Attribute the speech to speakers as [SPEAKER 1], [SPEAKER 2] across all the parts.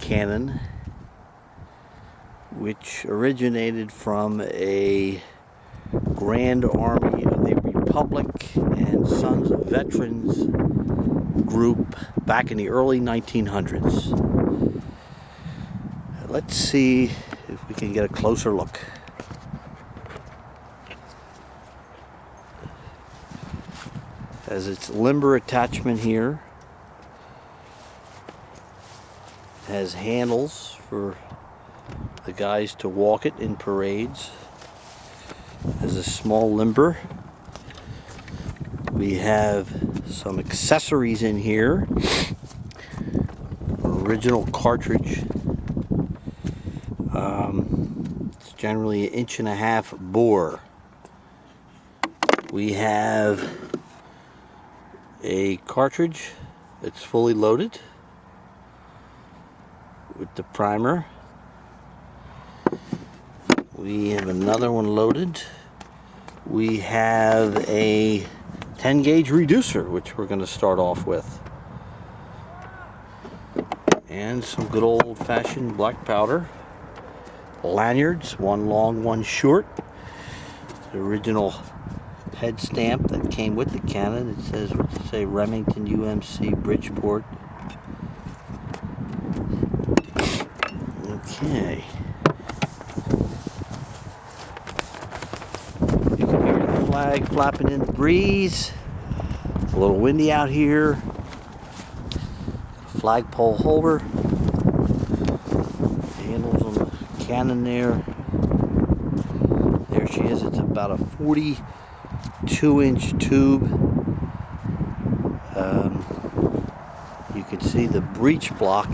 [SPEAKER 1] cannon, which originated from a Grand Army of the Republic and Sons of Veterans group back in the early 1900s. Let's see if we can get a closer look. Has its limber attachment here. Has handles for the guys to walk it in parades. Has a small limber. We have some accessories in here. Original cartridge. It's generally 1.5 inch bore. We have a cartridge that's fully loaded with the primer. We have another one loaded. We have a 10 gauge reducer, which we're going to start off with, and some good old-fashioned black powder. Lanyards, one long, one short. The original head stamp that came with the cannon. It says, what's it say, Remington UMC Bridgeport. Okay. You can hear the flag flapping in the breeze. It's a little windy out here. Flagpole holder. Handles on the cannon there. There she is. It's about a 42-inch tube. You can see the breech block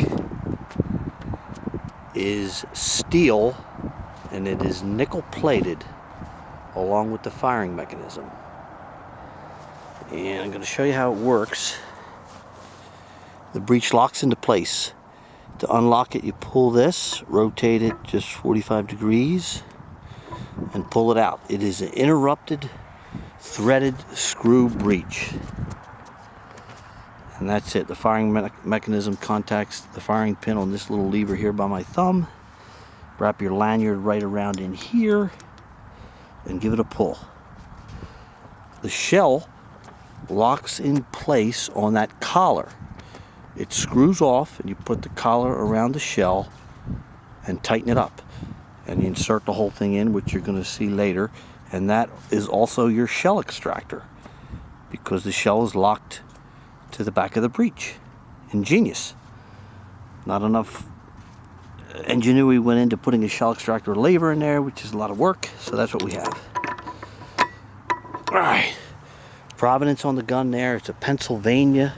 [SPEAKER 1] is steel, and it is nickel plated along with the firing mechanism. And I'm going to show you how it works. The breech locks into place. To unlock it, you pull this, rotate it just 45 degrees, and pull it out. It is an interrupted threaded screw breech. And that's it. The firing mechanism contacts the firing pin on this little lever here by my thumb. Wrap your lanyard right around in here and give it a pull. The shell locks in place on that collar. It screws off, and you put the collar around the shell and tighten it up. And you insert the whole thing in, which you're going to see later. And that is also your shell extractor, because the shell is locked to the back of the breech. Ingenious. Not enough ingenuity went into putting a shell extractor lever in there, which is a lot of work, so that's what we have. Alright, provenance on the gun there. It's a Pennsylvania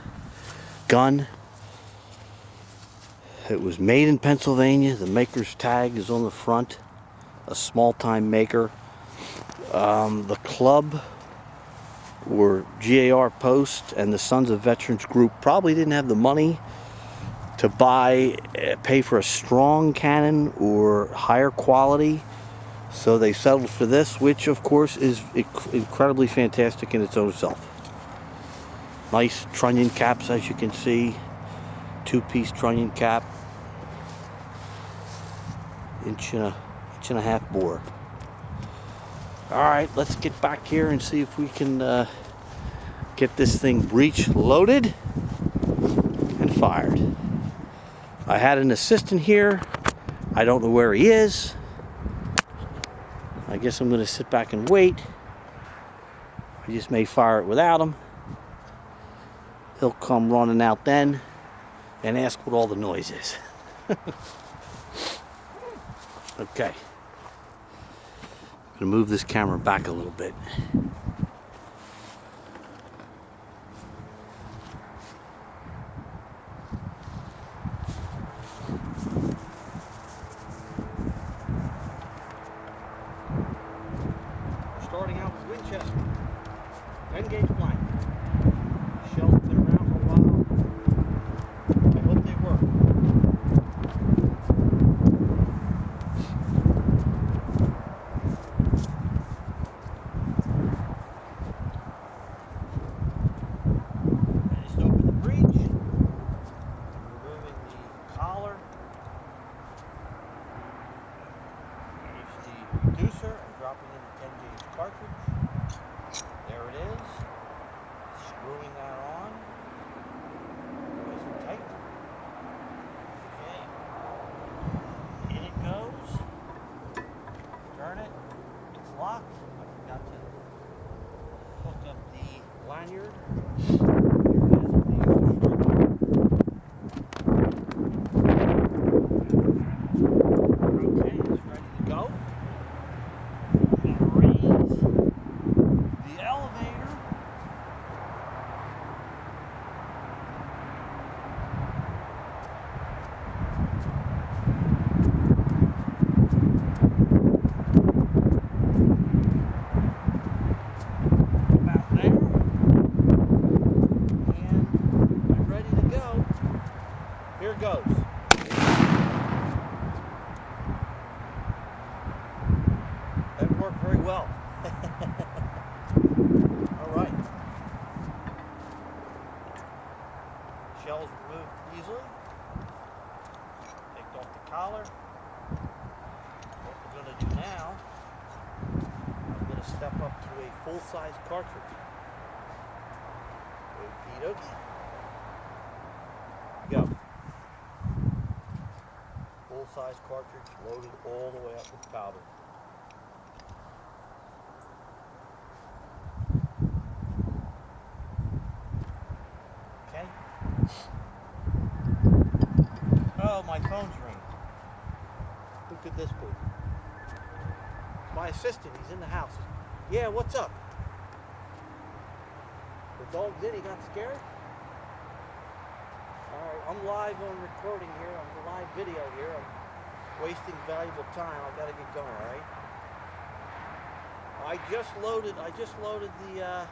[SPEAKER 1] gun. It was made in Pennsylvania. The maker's tag is on the front. A small-time maker. The club, or GAR Post, and the Sons of Veterans group probably didn't have the money to pay for a strong cannon or higher quality, so they settled for this, which of course is incredibly fantastic in its own self. Nice trunnion caps, as you can see. Two-piece trunnion cap. 1.5 inch bore. Alright, let's get back here and see if we can get this thing breech loaded and fired. I had an assistant here. I don't know where he is. I guess I'm going to sit back and wait. I just may fire it without him. He'll come running out then and ask what all the noise is. Okay. I'm going to move this camera back a little bit. Starting out with Winchester. 10 gauge blank. Shells have been around for a while. I hope they work. reducer and dropping in the 10 gauge cartridge. There it is. Screwing that on. Nice and tight. Okay. In it goes. Turn it. It's locked. I forgot to hook up the lanyard. Here it goes. That worked very well. All right. Shells removed easily. Take off the collar. What we're going to do now, I'm going to step up to a full-size cartridge. Okie dokie. Go. Full-size cartridge loaded all the way up with powder. Okay. Oh, my phone's ringing. Who could this be? It's my assistant. He's in the house. Yeah, what's up? The dog's in. He got scared? Alright, I'm live on recording here. I'm a live video here. I'm wasting valuable time. I gotta get going, alright? I just loaded the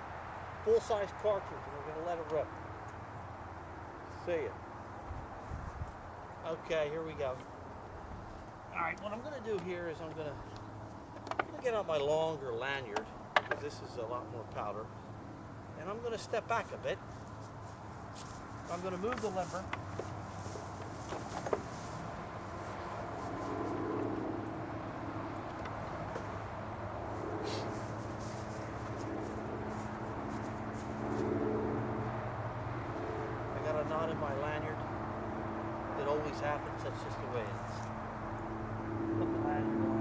[SPEAKER 1] full-size cartridge and we're gonna let it rip. See ya. Okay, here we go. Alright, what I'm gonna do here is I'm gonna get out my longer lanyard because this is a lot more powder. And I'm gonna step back a bit. I'm going to move the limber. I got a knot in my lanyard. It always happens. That's just the way it is. Put the lanyard on.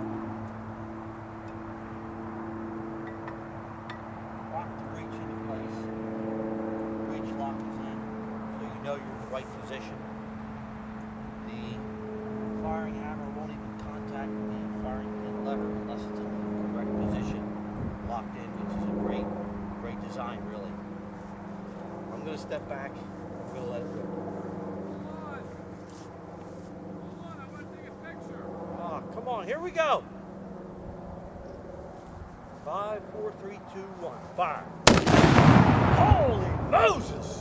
[SPEAKER 1] Lock the breech into place. Breech lock is in. Know you're in the right position. The firing hammer won't even contact the firing pin lever unless it's in the correct position, locked in, which is a great design, really. I'm going to step back. I'm going to let it rip.
[SPEAKER 2] Hold on, I want to take a picture.
[SPEAKER 1] Oh, come on, here we go. 5, 4, 3, 2, 1, fire. Holy Moses!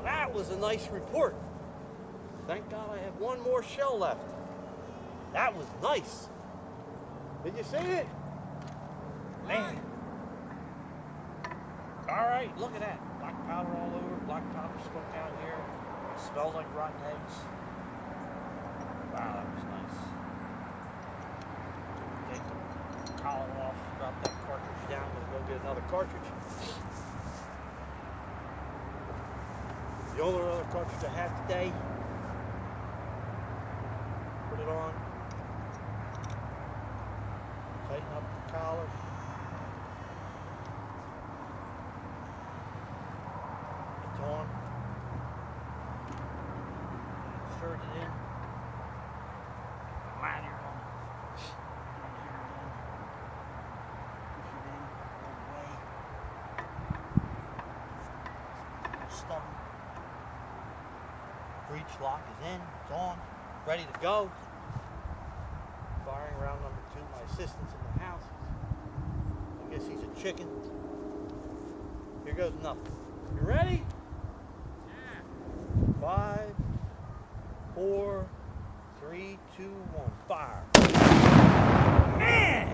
[SPEAKER 1] That was a nice report. Thank God I have one more shell left. That was nice. Did you see it? Man. All right, look at that. Black powder all over. Black powder smoke out here. It smells like rotten eggs. Wow, that was nice. Take the collar off, drop that cartridge down. We'll go get another cartridge. The only other cartridge I have today. Put it on. Tighten up the collar. It's on. Insert it in. Lanyard on. Push it in all the way. Stubborn. Breech lock is in, it's on, ready to go. Firing round number 2. My assistant's in the house. I guess he's a chicken. Here goes nothing. You ready?
[SPEAKER 2] Yeah.
[SPEAKER 1] 5, 4, 3, 2, 1, fire. Man!